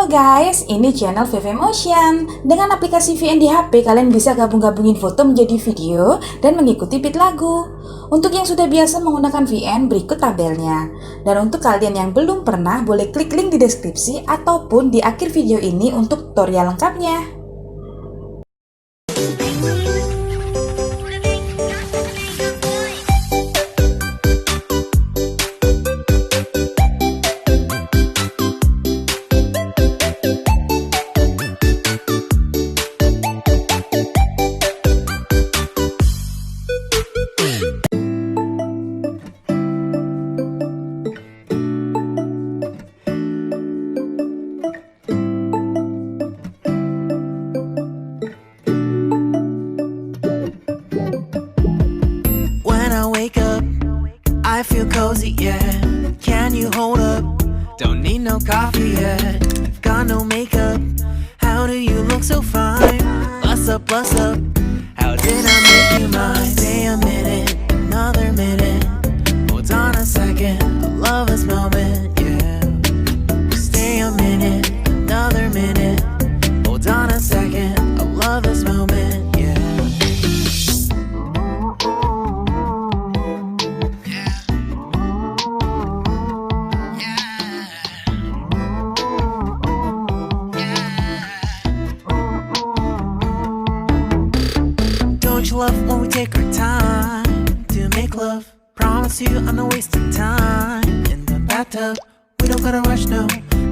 Halo guys, ini channel VV Motion. Dengan aplikasi VN di HP, kalian bisa gabung-gabungin foto menjadi video dan mengikuti beat lagu. Untuk yang sudah biasa menggunakan VN, berikut tabelnya. Dan untuk kalian yang belum pernah, boleh klik link di deskripsi ataupun di akhir video ini untuk tutorial lengkapnya. I feel cozy, yeah. Can you hold up? Don't need no coffee yet. Got no makeup. How do you look so fine? Bust up, bust up. How did I make you mine? Stay a minute, another minute. Hold on a second, I love this moment, yeah. Stay a minute, another minute. Hold on a second, I love this moment, yeah. Don't you love when we take our time to make love? Promise you I'm not wasting time in the bathtub. We don't gotta rush, no.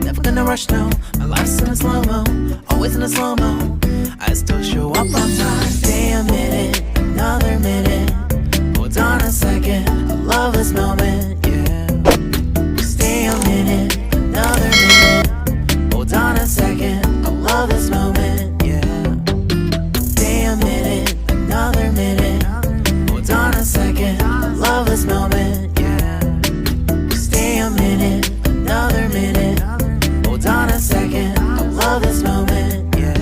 Never gonna rush, no. My life's in a slow-mo, always in a slow-mo. I still show up on time. Stay a minute, another minute. Hold on a second, I love this moment, yeah. Stay a minute, another minute. Hold on a second, I love this moment, yeah. Stay a minute, another minute. Hold on a second, I love this moment, yeah. Stay a minute, another minute. Hold on a second, I love this moment, yeah.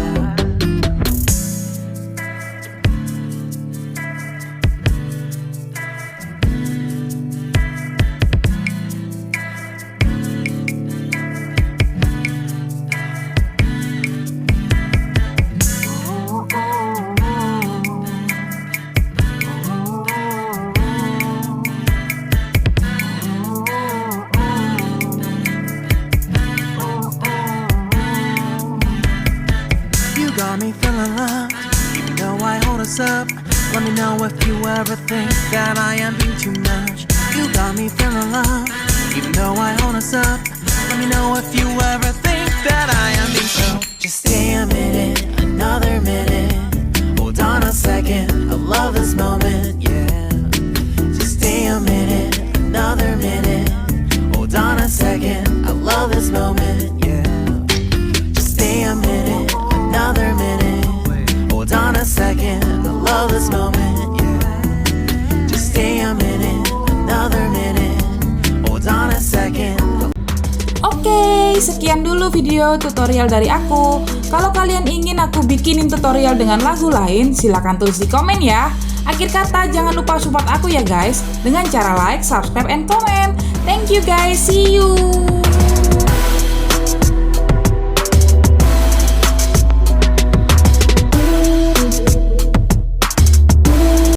Got me feeling loved, even though I hold us up. Let me know if you ever think that I am being too much. You got me feeling loved, even though I hold us up. Let me know if you ever think that I am being so. Just stay a minute, another minute. Hold on a second, I love this moment, yeah. Just stay a minute, another minute. Hold on a second, I love this moment, yeah. Just stay a minute, another minute. Hold on a second, I love this moment, yeah. Just stay a minute, another minute. Hold on a second. Oke, sekian dulu video tutorial dari aku. Kalau kalian ingin aku bikinin tutorial dengan lagu lain, silahkan tulis di komen ya. Akhir kata, jangan lupa support aku ya guys, dengan cara like, subscribe, and comment. Thank you guys, see you.